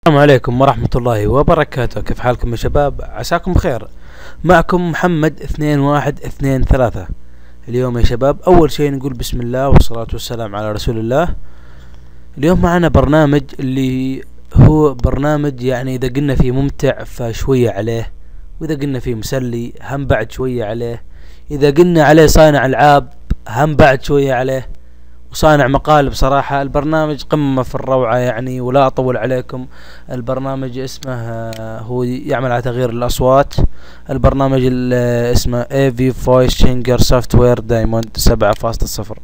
السلام عليكم ورحمة الله وبركاته. كيف حالكم يا شباب؟ عساكم بخير. معكم محمد 2123. اليوم يا شباب أول شيء نقول بسم الله والصلاة والسلام على رسول الله. اليوم معنا برنامج اللي هو برنامج يعني إذا قلنا فيه ممتع فشوية عليه، وإذا قلنا فيه مسلي هم بعد شوية عليه، إذا قلنا عليه صانع ألعاب هم بعد شوية عليه، وصانع مقالب. صراحة البرنامج قمة في الروعة يعني، ولا أطول عليكم. البرنامج اسمه هو يعمل على تغيير الأصوات. البرنامج اسمه AV Voice Changer Software Diamond 7.0.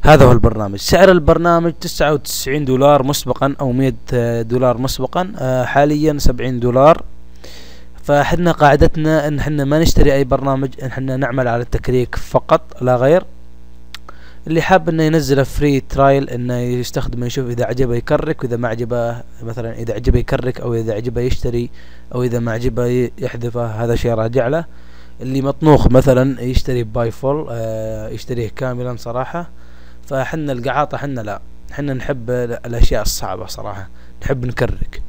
هذا هو البرنامج. سعر البرنامج $99 مسبقا أو $100 مسبقا. حاليا $70. فحنا قاعدتنا ان حنا ما نشتري اي برنامج، ان حنا نعمل على التكريك فقط لا غير. اللي حاب انه ينزله فري ترايل، انه يستخدمه يشوف اذا عجبه يكرك، واذا ما عجبه مثلا اذا عجبه يكرك، او اذا عجبه يشتري، او اذا ما عجبه يحذفه. هذا شيء راجع له. اللي مطنوخ مثلا يشتري باي فول، يشتريه كاملا صراحة. فحنا القعاطة حنا لا، حنا نحب الاشياء الصعبة صراحة، نحب نكرك.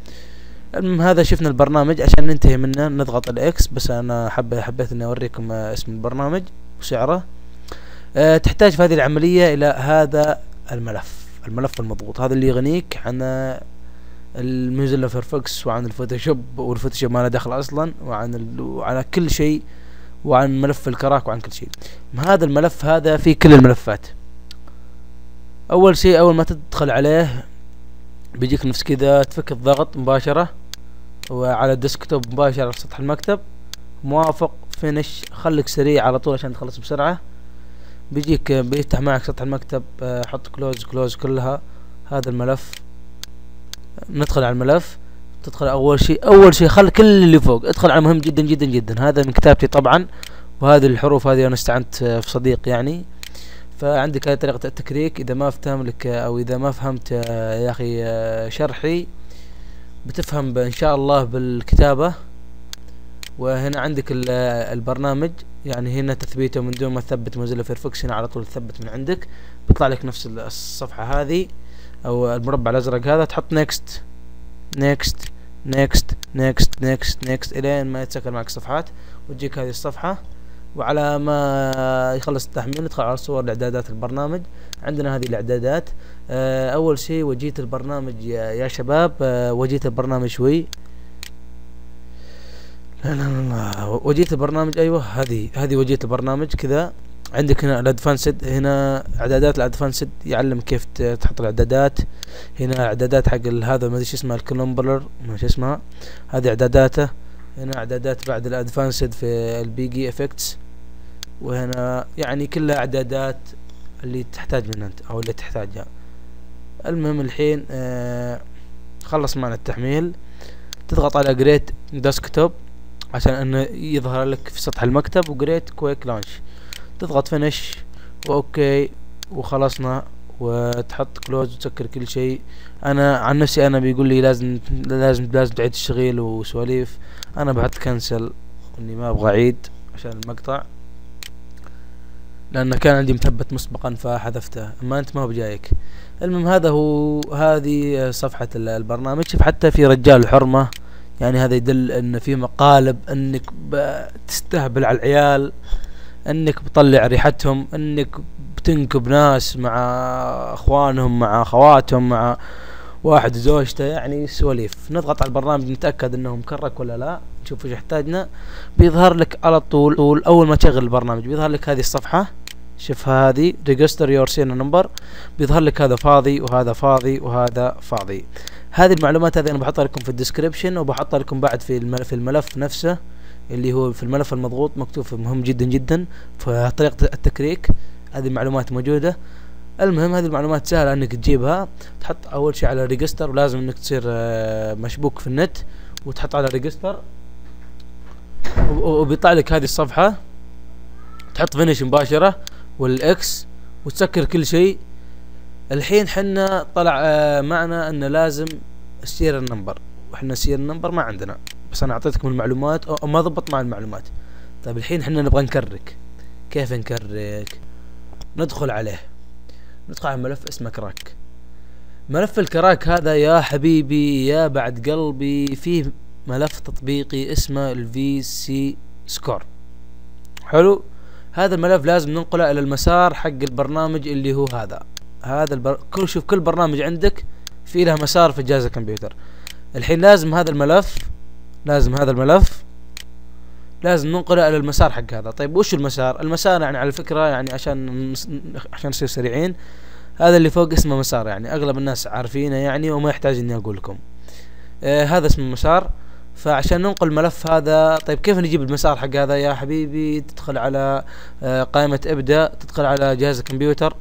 المهم هذا شفنا البرنامج عشان ننتهي منه نضغط الاكس. بس انا حبيت اني اوريكم اسم البرنامج وسعره. تحتاج في هذه العملية الى هذا الملف المضغوط، هذا اللي يغنيك عن الموزيلا فايرفوكس وعن الفوتوشوب، والفوتوشوب ما له دخل اصلا، وعن كل شيء، وعن ملف الكراك، وعن كل شيء. هذا الملف هذا فيه كل الملفات. اول شيء اول ما تدخل عليه بيجيك نفس كذا، تفك الضغط مباشرة وعلى الديسكتوب مباشرة على سطح المكتب، موافق، فينش، خليك سريع على طول عشان تخلص بسرعة. بيفتح معك سطح المكتب. حط كلوز كلها. هذا الملف، ندخل على الملف. تدخل اول شيء خل كل اللي فوق، ادخل على مهم جدا جدا جدا. هذا من كتابتي طبعا، وهذه الحروف هذه انا استعنت في صديق يعني. فعندك هذه طريقة التكريك. اذا ما فتهم لك او اذا ما فهمت يا اخي شرحي، بتفهم ان شاء الله بالكتابة. وهنا عندك البرنامج، يعني هنا تثبيته من دون ما تثبت موزيلا فايرفوكس، هنا على طول تثبت من عندك. بيطلع لك نفس الصفحة هذه او المربع الازرق هذا. تحط نيكست نيكست نيكست نيكست نيكست نيكست الين ما يتسكر معك صفحات، وتجيك هذه الصفحة. وعلى ما يخلص التحميل ندخل على صور الاعدادات البرنامج. عندنا هذه الاعدادات. اول شيء وجهة البرنامج يا شباب. وجهة البرنامج شوي، لا وجهة البرنامج. ايوه هذه وجهة البرنامج كذا. عندك هنا الادفانسد، هنا اعدادات الادفانسد، يعلم كيف تحط الاعدادات. هنا اعدادات حق هذا ما ادري ايش اسمها، الكلومبلر ما ايش اسمها، هذه اعداداته. هنا اعدادات بعد الادفانسد في البيجي افكتس. وهنا يعني كلها اعدادات اللي تحتاج منها انت او اللي تحتاجها. المهم الحين خلص معنا التحميل. تضغط على جريت ديسكتوب عشان انه يظهر لك في سطح المكتب، وجريت كويك لانش. تضغط فينش واوكي وخلصنا، وتحط كلوز وتسكر كل شيء. انا عن نفسي انا بيقول لي لازم تعيد التشغيل وسواليف. انا بحط كنسل اني ما ابغى اعيد عشان المقطع، لانه كان عندي مثبت مسبقا فحذفته، اما انت ما هو بجايك. المهم هذه صفحة البرنامج. شوف حتى في رجال حرمة، يعني هذا يدل ان في مقالب، انك بتستهبل على العيال، انك بتطلع ريحتهم، انك بتنكب ناس مع اخوانهم، مع اخواتهم، مع واحد زوجته، يعني سواليف. نضغط على البرنامج نتأكد انه مكرك ولا لا، نشوف ايش احتاجنا. بيظهر لك على طول اول ما تشغل البرنامج بيظهر لك هذه الصفحة. شوفها هذه ريجستر يور سيريال نمبر. بيظهر لك هذا فاضي وهذا فاضي وهذا فاضي. هذه المعلومات هذه انا بحطها لكم في الديسكريبشن، وبحطها لكم بعد في الملف نفسه اللي هو في الملف المضغوط مكتوب مهم جدا جدا في طريقة التكريك. هذه المعلومات موجودة. المهم هذه المعلومات سهلة انك تجيبها. تحط اول شيء على ريجستر، ولازم انك تصير مشبوك في النت، وتحط على ريجستر، وبيطلع لك هذه الصفحة. تحط فينيش مباشرة والاكس، وتسكر كل شيء. الحين حنا طلع معنا ان لازم السيريال نمبر، واحنا السيريال نمبر ما عندنا، بس انا اعطيتكم المعلومات او ما ضبط مع المعلومات. طيب الحين حنا نبغى نكرك. كيف نكرك؟ ندخل على ملف اسمه كراك. ملف الكراك هذا يا حبيبي يا بعد قلبي فيه ملف تطبيقي اسمه الفي سي سكور. حلو. هذا الملف لازم ننقله الى المسار حق البرنامج اللي هو هذا شوف كل برنامج عندك في له مسار في جهاز الكمبيوتر. الحين لازم هذا الملف لازم ننقله الى المسار حق هذا. طيب وش المسار؟ المسار يعني على فكرة يعني عشان نصير سريعين، هذا اللي فوق اسمه مسار، يعني اغلب الناس عارفينه يعني وما يحتاج اني اقول لكم. هذا اسمه مسار. فعشان ننقل الملف هذا، طيب كيف نجيب المسار حق هذا يا حبيبي؟ تدخل على قائمة ابدأ، تدخل على جهاز الكمبيوتر،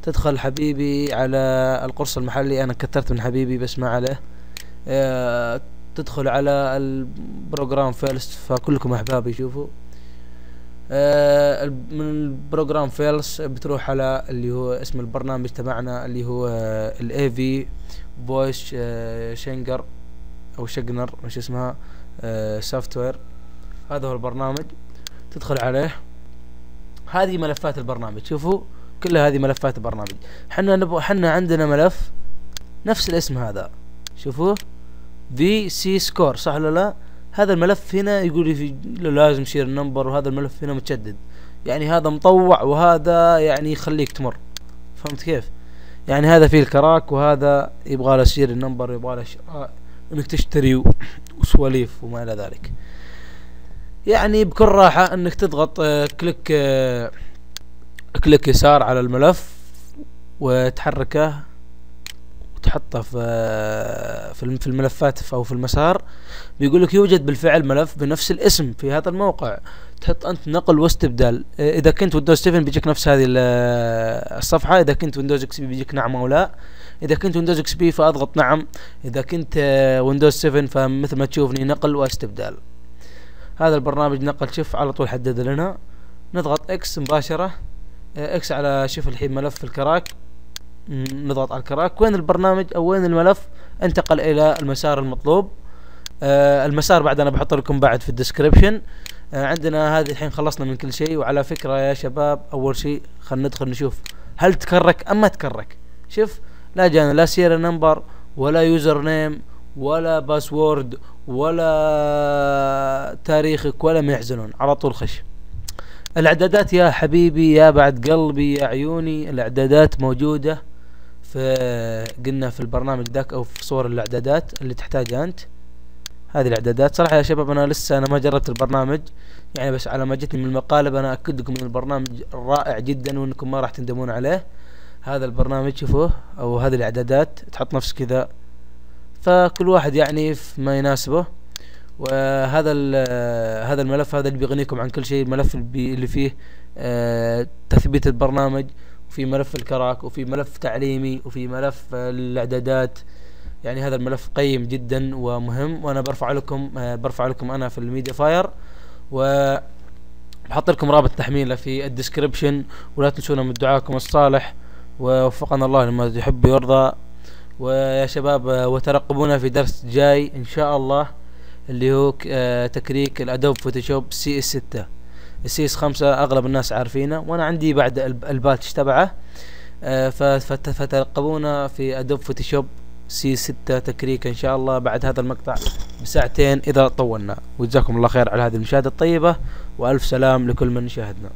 تدخل حبيبي على القرص المحلي، انا كثرت من حبيبي بس ما عليه. تدخل على البروجرام فيلز، فكلكم احبابي شوفوا. من البروجرام فيلز بتروح على اللي هو اسم البرنامج تبعنا اللي هو الاي في فويس شينجر او شجنر مش اسمها سوفت وير. هذا هو البرنامج، تدخل عليه. هذه ملفات البرنامج، شوفوا كلها هذه ملفات البرنامج. حنا عندنا ملف نفس الاسم هذا، شوفوا في سي سكور، صح ولا لا؟ هذا الملف هنا يقول لي لازم شير النمبر، وهذا الملف هنا متشدد، يعني هذا مطوع وهذا يعني يخليك تمر. فهمت كيف؟ يعني هذا فيه الكراك وهذا يبغى له شير النمبر، يبغى له انك تشتري وسواليف وما الى ذلك. يعني بكل راحة انك تضغط كليك يسار على الملف وتحركه وتحطه في الملفات او في المسار. بيقول لك يوجد بالفعل ملف بنفس الاسم في هذا الموقع، تحط انت نقل واستبدال. اذا كنت ويندوز 7 بيجيك نفس هذه الصفحة، اذا كنت ويندوز اكس بي بيجيك نعم او لا. اذا كنت ويندوز اكس بي فاضغط نعم، اذا كنت ويندوز 7 فمثل ما تشوفني نقل واستبدال. هذا البرنامج نقل، شوف على طول حدد لنا. نضغط اكس مباشرة، اكس على شوف الحين ملف الكراك، نضغط على الكراك. وين البرنامج او وين الملف؟ انتقل الى المسار المطلوب. المسار بعد انا بحط لكم بعد في الديسكريبشن. عندنا هذه الحين خلصنا من كل شيء. وعلى فكرة يا شباب اول شيء خلينا ندخل نشوف هل تكرك ام ما تكرك. شوف لا جانا لا سيريال نمبر ولا يوزر نيم ولا باسورد ولا تاريخك ولا ما يحزنون، على طول خش. الاعدادات يا حبيبي يا بعد قلبي يا عيوني، الاعدادات موجودة قلنا في البرنامج ذاك او في صور الاعدادات اللي تحتاجها انت. هذه الاعدادات صراحة يا شباب انا ما جربت البرنامج يعني، بس على ما جتني من المقالب انا اكد لكم ان البرنامج رائع جدا وانكم ما راح تندمون عليه. هذا البرنامج شوفوه، او هذه الاعدادات تحط نفس كذا، فكل واحد يعني ما يناسبه. وهذا هذا الملف هذا اللي بيغنيكم عن كل شيء، الملف اللي فيه تثبيت البرنامج، وفي ملف الكراك، وفي ملف تعليمي، وفي ملف الاعدادات. يعني هذا الملف قيم جدا ومهم، وانا برفع لكم انا في الميديا فاير، وبحط لكم رابط تحميله في الديسكريبشن. ولا تنسونا من دعاءكم الصالح، ووفقنا الله لما يحب ويرضى. ويا شباب وترقبونا في درس جاي ان شاء الله اللي هو تكريك الادوب فوتوشوب سي اس 6. السي اس 5 اغلب الناس عارفينه، وانا عندي بعد الباتش تبعه. فترقبونا في ادوب فوتوشوب سي 6 تكريك ان شاء الله بعد هذا المقطع بساعتين اذا طولنا. وجزاكم الله خير على هذه المشاهدة الطيبة، والف سلام لكل من شاهدنا.